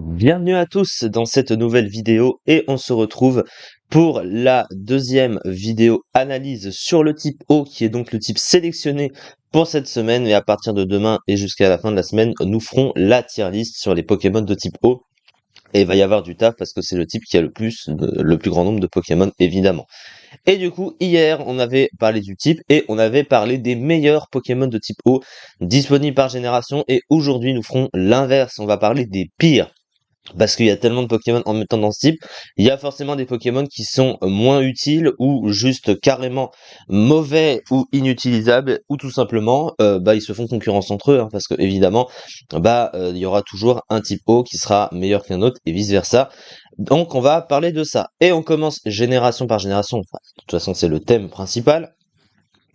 Bienvenue à tous dans cette nouvelle vidéo et on se retrouve pour la deuxième vidéo analyse sur le type O qui est donc le type sélectionné pour cette semaine et à partir de demain et jusqu'à la fin de la semaine nous ferons la tier list sur les Pokémon de type O et il va y avoir du taf parce que c'est le type qui a le plus grand nombre de Pokémon évidemment. Et du coup hier on avait parlé du type et on avait parlé des meilleurs Pokémon de type O disponibles par génération et aujourd'hui nous ferons l'inverse, on va parler des pires. Parce qu'il y a tellement de Pokémon en même temps dans ce type, il y a forcément des Pokémon qui sont moins utiles ou juste carrément mauvais ou inutilisables ou tout simplement ils se font concurrence entre eux hein, parce que évidemment il y aura toujours un type O qui sera meilleur qu'un autre et vice versa. Donc on va parler de ça et on commence génération par génération. Enfin, de toute façon c'est le thème principal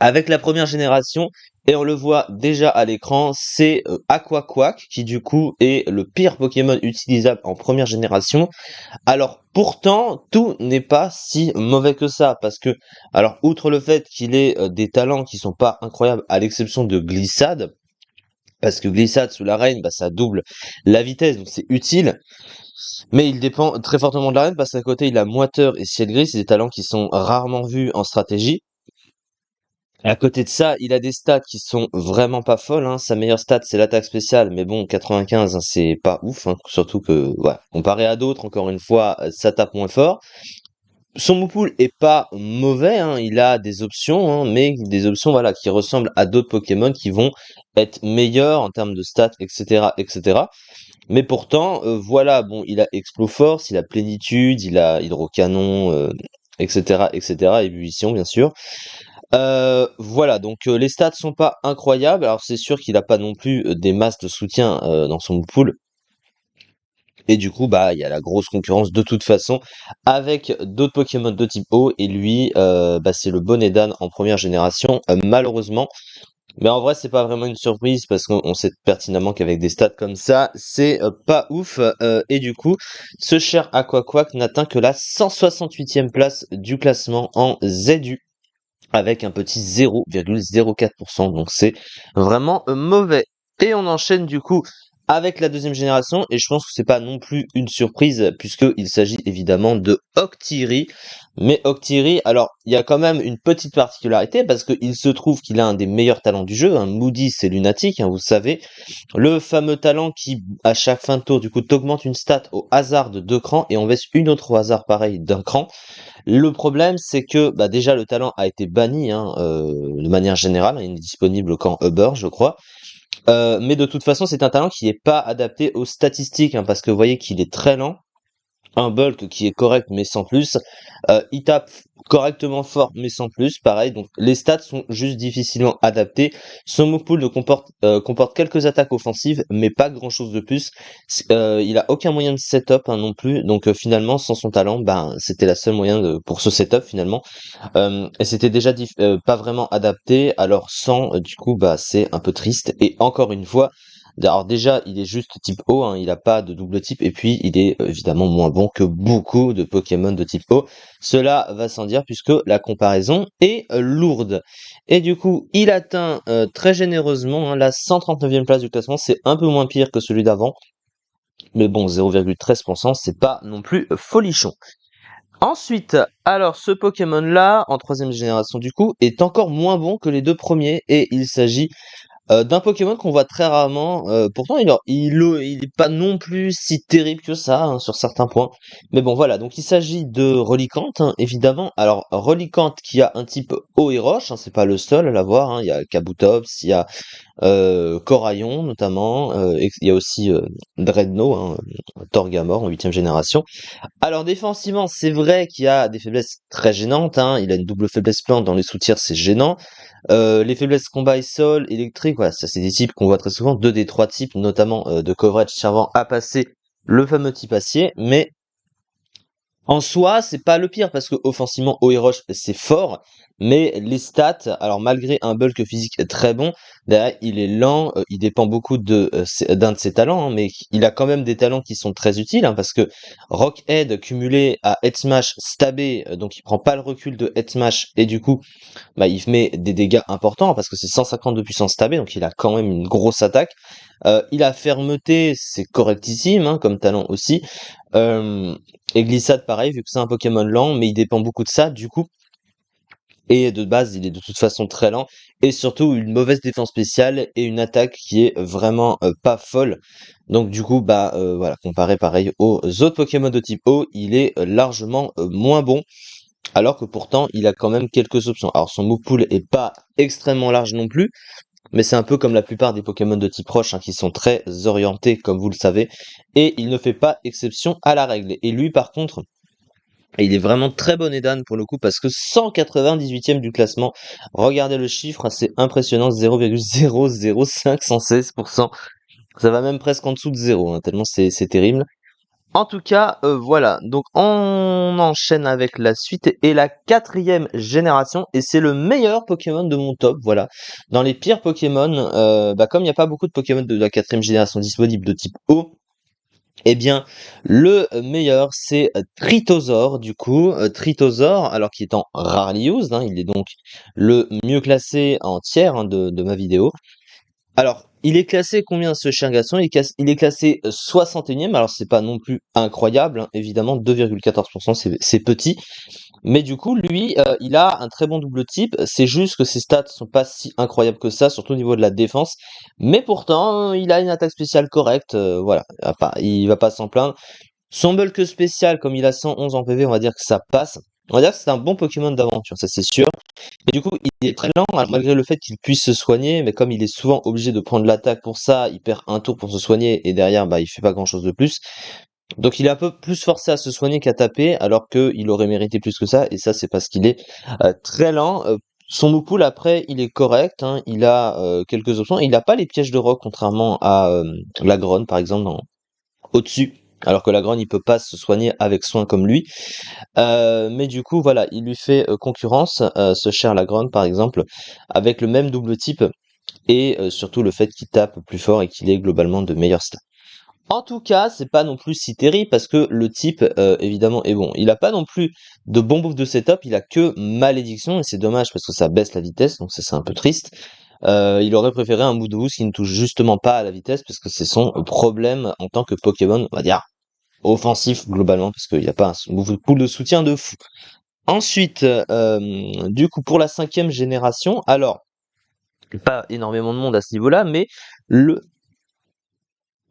avec la première génération, et on le voit déjà à l'écran, c'est Aqua Quack, qui du coup est le pire Pokémon utilisable en première génération. Alors pourtant, tout n'est pas si mauvais que ça, parce que, alors outre le fait qu'il ait des talents qui sont pas incroyables, à l'exception de Glissade, parce que Glissade sous l'arène, ça double la vitesse, donc c'est utile, mais il dépend très fortement de l'arène, parce qu'à côté il a Moiteur et Ciel Gris, c'est des talents qui sont rarement vus en stratégie. À côté de ça, il a des stats qui sont vraiment pas folles, hein. Sa meilleure stat, c'est l'attaque spéciale, mais bon, 95, hein, c'est pas ouf, hein. Surtout que, ouais, comparé à d'autres, encore une fois, ça tape moins fort. Son Moupoule est pas mauvais, hein. Il a des options, hein, mais des options, voilà, qui ressemblent à d'autres Pokémon qui vont être meilleurs en termes de stats, etc., etc. Mais pourtant, voilà, bon, il a Exploforce, il a Plénitude, il a Hydrocanon, etc., etc., Ébullition, bien sûr. Voilà, donc les stats sont pas incroyables. Alors c'est sûr qu'il a pas non plus des masses de soutien dans son pool. Et du coup, il y a la grosse concurrence de toute façon avec d'autres Pokémon de type O. Et lui, c'est le bonnet d'âne en première génération, malheureusement. Mais en vrai, c'est pas vraiment une surprise parce qu'on sait pertinemment qu'avec des stats comme ça, c'est pas ouf. Et du coup, ce cher Aquaquack n'atteint que la 168e place du classement en ZU avec un petit 0,04%. Donc c'est vraiment mauvais. Et on enchaîne du coup avec la deuxième génération, et je pense que c'est pas non plus une surprise, puisqu'il s'agit évidemment de Octillery. Mais Octillery, alors, il y a quand même une petite particularité, parce qu'il se trouve qu'il a un des meilleurs talents du jeu, hein. Moody, c'est lunatique, hein, vous savez. Le fameux talent qui, à chaque fin de tour, du coup, t'augmente une stat au hasard de 2 crans, et on baisse une autre au hasard pareil d'un cran. Le problème, c'est que déjà le talent a été banni hein, de manière générale, il n'est disponible qu'en Uber, je crois. Mais de toute façon, c'est un talent qui n'est pas adapté aux statistiques, hein, parce que vous voyez qu'il est très lent, un bulk qui est correct mais sans plus, il tape correctement fort mais sans plus, pareil, donc les stats sont juste difficilement adaptés. Son move pool comporte quelques attaques offensives mais pas grand chose de plus. Il a aucun moyen de setup hein, non plus, donc finalement sans son talent, c'était la seule moyen pour ce setup finalement. Et c'était déjà pas vraiment adapté, alors sans, du coup, c'est un peu triste. Et encore une fois, alors déjà, il est juste type O, hein, il a pas de double type, et puis il est évidemment moins bon que beaucoup de Pokémon de type O. Cela va sans dire, puisque la comparaison est lourde. Et du coup, il atteint très généreusement hein, la 139e place du classement, c'est un peu moins pire que celui d'avant. Mais bon, 0,13%, c'est pas non plus folichon. Ensuite, alors ce Pokémon-là, en troisième génération du coup, est encore moins bon que les deux premiers, et il s'agit d'un Pokémon qu'on voit très rarement. Pourtant, il est pas non plus si terrible que ça hein, sur certains points. Mais bon, voilà. Donc, il s'agit de Relicanth, hein, évidemment. Alors, Relicanth qui a un type eau et roche, hein, c'est pas le seul à l'avoir. Hein. Il y a Kabutops, il y a Coraillon notamment. Il y a aussi Dreadnought, hein, Torgamore en huitième génération. Alors défensivement, c'est vrai qu'il y a des faiblesses très gênantes, hein. Il a une double faiblesse plante dans les sous-tirs, c'est gênant. Les faiblesses combat et sol, électrique, voilà, ça c'est des types qu'on voit très souvent, deux des trois types, notamment de coverage servant à passer le fameux type acier, mais en soi, c'est pas le pire parce que offensivement, haut et roche, c'est fort, Mais les stats, alors malgré un bulk physique très bon, derrière il est lent, il dépend beaucoup d'un de ses talents, hein, mais il a quand même des talents qui sont très utiles, hein, parce que Rock Head cumulé à Head Smash stabé, donc il prend pas le recul de Head Smash et du coup, bah, il met des dégâts importants parce que c'est 150 de puissance stabé, donc il a quand même une grosse attaque. Il a fermeté, c'est correctissime, hein, comme talent aussi. Euh, et glissade pareil, vu que c'est un Pokémon lent, mais il dépend beaucoup de ça, du coup. Et de base, il est de toute façon très lent. Et surtout, une mauvaise défense spéciale et une attaque qui est vraiment pas folle. Donc du coup, bah voilà, comparé pareil aux autres Pokémon de type O, il est largement moins bon. Alors que pourtant, il a quand même quelques options. Alors son move pool est pas extrêmement large non plus, mais c'est un peu comme la plupart des Pokémon de type roche, hein, qui sont très orientés, comme vous le savez. Et il ne fait pas exception à la règle. Et lui, par contre, il est vraiment très bon Edan pour le coup parce que 198e du classement. Regardez le chiffre, c'est impressionnant, 0,00516%. Ça va même presque en dessous de 0, hein, tellement c'est terrible. En tout cas, voilà. Donc on enchaîne avec la suite et la 4e génération et c'est le meilleur Pokémon de mon top. Voilà. Dans les pires Pokémon, bah comme il n'y a pas beaucoup de Pokémon de la 4e génération disponibles de type O, eh bien, le meilleur, c'est Tritosaur, du coup. Tritosaur, alors qui est en rarely used, hein, il est donc le mieux classé en tiers, hein, de ma vidéo. Alors, il est classé combien ce cher garçon? Il est classé 61e, alors c'est pas non plus incroyable, hein, évidemment, 2,14%, c'est petit. Mais du coup, lui, il a un très bon double type. C'est juste que ses stats sont pas si incroyables que ça, surtout au niveau de la défense. Mais pourtant, il a une attaque spéciale correcte. Voilà, il va pas s'en plaindre. Son bulk spécial, comme il a 111 en PV, on va dire que ça passe. On va dire que c'est un bon Pokémon d'aventure, ça c'est sûr. Et du coup, il est très lent, malgré le fait qu'il puisse se soigner, mais comme il est souvent obligé de prendre l'attaque pour ça, il perd un tour pour se soigner, et derrière, bah, il fait pas grand chose de plus. Donc il est un peu plus forcé à se soigner qu'à taper, alors qu'il aurait mérité plus que ça, et ça c'est parce qu'il est très lent. Son move pool après, il est correct, hein, il a quelques options, il n'a pas les pièges de roc, contrairement à la Grogne par exemple, au-dessus. Alors que la Grogne, il peut pas se soigner avec soin comme lui. Mais du coup, voilà, il lui fait concurrence, ce cher Lagron par exemple, avec le même double type, et surtout le fait qu'il tape plus fort et qu'il ait globalement de meilleurs stats. En tout cas, c'est pas non plus si terrible parce que le type, évidemment, est bon. Il a pas non plus de bon bouffe de setup, il a que malédiction, et c'est dommage parce que ça baisse la vitesse, donc ça c'est un peu triste. Il aurait préféré un Moodooos qui ne touche justement pas à la vitesse parce que c'est son problème en tant que Pokémon, on va dire, offensif globalement, parce qu'il n'y a pas un pool de soutien de fou. Ensuite, du coup, pour la 5e génération, alors, pas énormément de monde à ce niveau-là, mais le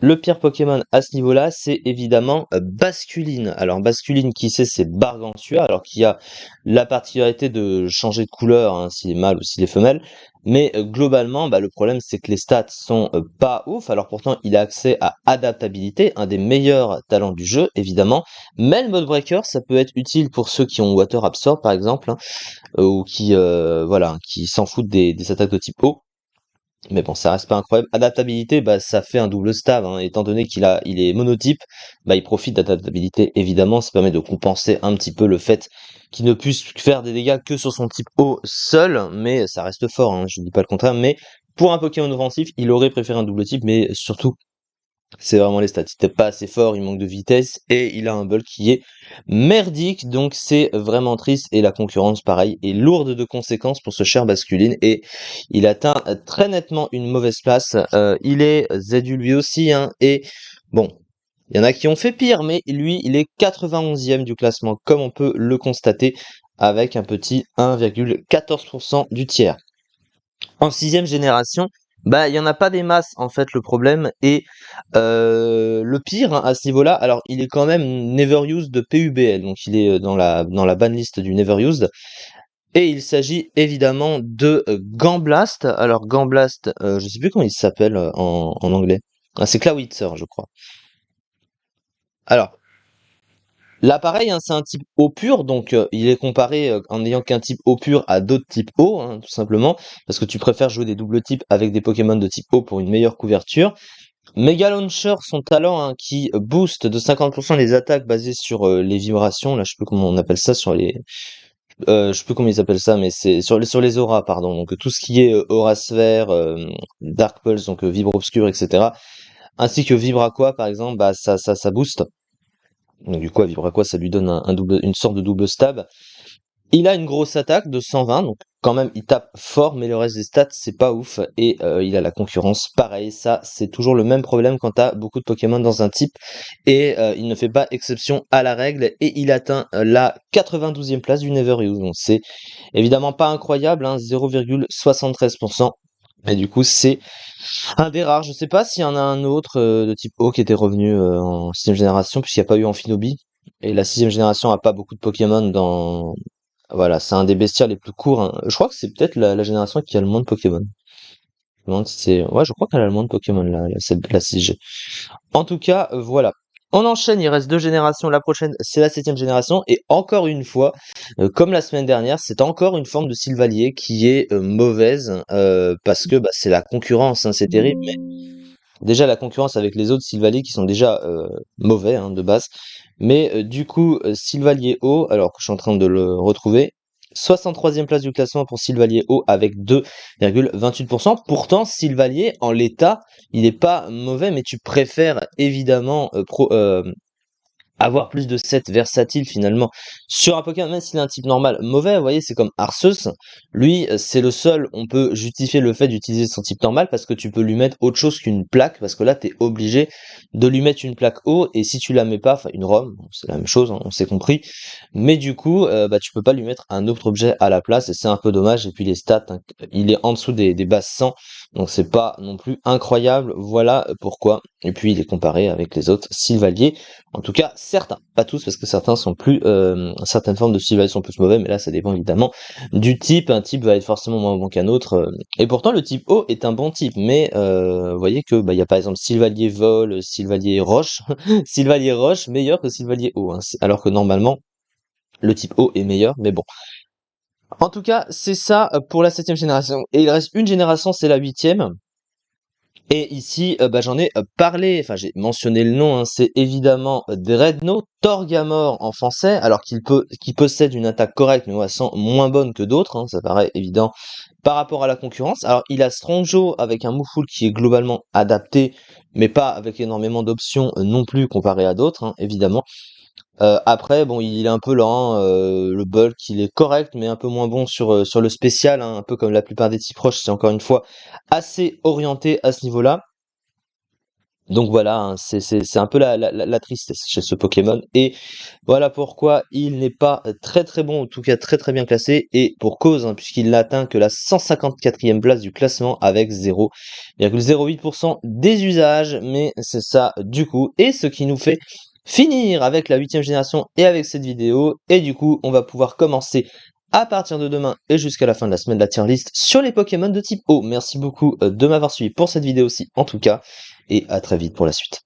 le pire Pokémon à ce niveau-là, c'est évidemment Basculine. Alors Basculine, qui c'est Bargantua, alors qui a la particularité de changer de couleur, hein, s'il est mâle ou s'il est femelle. Mais globalement, bah, le problème c'est que les stats sont pas ouf. Alors pourtant, il a accès à adaptabilité, un des meilleurs talents du jeu, évidemment. Mais le mode breaker, ça peut être utile pour ceux qui ont Water Absorb, par exemple, hein, ou qui, voilà, qui s'en foutent des attaques de type eau. Mais bon, ça reste pas incroyable. Adaptabilité, bah, ça fait un double stab, hein. Étant donné il est monotype, bah, il profite d'adaptabilité, évidemment. Ça permet de compenser un petit peu le fait qu'il ne puisse faire des dégâts que sur son type eau seul, mais ça reste fort, hein, je ne dis pas le contraire. Mais pour un Pokémon offensif, il aurait préféré un double type, mais surtout, c'est vraiment les stats. Il tape pas assez fort, il manque de vitesse et il a un bulk qui est merdique. Donc c'est vraiment triste. Et la concurrence, pareil, est lourde de conséquences pour ce cher Basculine. Et il atteint très nettement une mauvaise place. Il est ZU lui aussi, hein. Et bon, il y en a qui ont fait pire, mais lui, il est 91e du classement, comme on peut le constater, avec un petit 1,14% du tiers. En 6e génération, bah il y en a pas des masses en fait le problème et le pire, hein, à ce niveau-là, alors il est quand même never used de PUBL, donc il est dans la banlist du never used et il s'agit évidemment de Gamblaste. Alors Gamblaste, je sais plus comment il s'appelle en anglais. Ah, c'est Clawitzer, je crois. Alors là, pareil, hein, c'est un type eau pur, donc il est comparé en n'ayant qu'un type eau pur à d'autres types eau, hein, tout simplement, parce que tu préfères jouer des doubles types avec des Pokémon de type eau pour une meilleure couverture. Mega Launcher, son talent, hein, qui booste de 50% les attaques basées sur les vibrations, là je sais plus comment on appelle ça, sur les... Je sais plus comment ils appellent ça, mais c'est sur les auras, pardon. Donc tout ce qui est aura sphère, dark pulse, donc vibre obscur, etc. Ainsi que vibre aqua, par exemple, bah ça booste. Donc du coup, à vibre aqua, ça lui donne une sorte de double stab. Il a une grosse attaque de 120, donc quand même il tape fort, mais le reste des stats c'est pas ouf. Et il a la concurrence, pareil, ça c'est toujours le même problème quand t'as beaucoup de Pokémon dans un type. Et il ne fait pas exception à la règle, et il atteint la 92e place du Never Use. Donc c'est évidemment pas incroyable, hein, 0,73%. Et du coup c'est un des rares. Je sais pas s'il y en a un autre de type O qui était revenu en 6ème génération, puisqu'il n'y a pas eu Amphinobi. Et la 6ème génération a pas beaucoup de Pokémon dans, voilà, c'est un des bestiaires les plus courts, hein. Je crois que c'est peut-être la génération qui a le moins de Pokémon. Je me demande si ouais, je crois qu'elle a le moins de Pokémon, la 6G. En tout cas, voilà. On enchaîne, il reste deux générations. La prochaine, c'est la 7ème génération. Et encore une fois, comme la semaine dernière, c'est encore une forme de Sylvalier qui est mauvaise, parce que bah, c'est la concurrence, hein, c'est terrible. Mais déjà, la concurrence avec les autres Sylvaliers qui sont déjà mauvais, hein, de base. Mais du coup, Sylvalier haut, alors que je suis en train de le retrouver, 63e place du classement pour Sylvalier haut avec 2,28%. Pourtant, Sylvalier, en l'état, il n'est pas mauvais, mais tu préfères évidemment avoir plus de sets versatiles finalement sur un Pokémon, même s'il a un type normal mauvais. Vous voyez, c'est comme Arceus, lui c'est le seul, on peut justifier le fait d'utiliser son type normal parce que tu peux lui mettre autre chose qu'une plaque, parce que là t'es obligé de lui mettre une plaque haut, et si tu la mets pas, enfin une ROM, bon, c'est la même chose, hein, on s'est compris, mais du coup bah tu peux pas lui mettre un autre objet à la place, et c'est un peu dommage. Et puis les stats, hein, il est en dessous des bases 100, donc c'est pas non plus incroyable, voilà pourquoi. Et puis il est comparé avec les autres Sylvaliers. En tout cas, certains, pas tous, parce que certains sont plus, certaines formes de Sylvalier sont plus mauvais, mais là, ça dépend évidemment du type. Un type va être forcément moins bon qu'un autre, et pourtant, le type O est un bon type, mais vous voyez que, bah, il y a par exemple Sylvalier Vol, Sylvalier Roche, Sylvalier Roche meilleur que Sylvalier O, hein, alors que normalement, le type O est meilleur, mais bon. En tout cas, c'est ça pour la 7ème génération. Et il reste une génération, c'est la 8ème. Et ici, bah, j'en ai parlé, enfin j'ai mentionné le nom, hein, c'est évidemment Dreadnought Torgamor en français, alors qu'il possède une attaque correcte, mais ouais, moins bonne que d'autres, hein, ça paraît évident par rapport à la concurrence. Alors il a Strongjaw avec un Mouful qui est globalement adapté, mais pas avec énormément d'options non plus comparé à d'autres, hein, évidemment. Après, bon, il est un peu lent, le bulk, il est correct, mais un peu moins bon sur le spécial, hein, un peu comme la plupart des types roches, c'est encore une fois assez orienté à ce niveau-là. Donc voilà, hein, c'est un peu la tristesse chez ce Pokémon. Et voilà pourquoi il n'est pas très très bon, en tout cas très très bien classé, et pour cause, hein, puisqu'il n'atteint que la 154e place du classement avec 0,08% des usages, mais c'est ça du coup, et ce qui nous fait finir avec la 8ème génération et avec cette vidéo. Et du coup, on va pouvoir commencer à partir de demain et jusqu'à la fin de la semaine la tier list sur les Pokémon de type O. Merci beaucoup de m'avoir suivi pour cette vidéo aussi en tout cas, et à très vite pour la suite.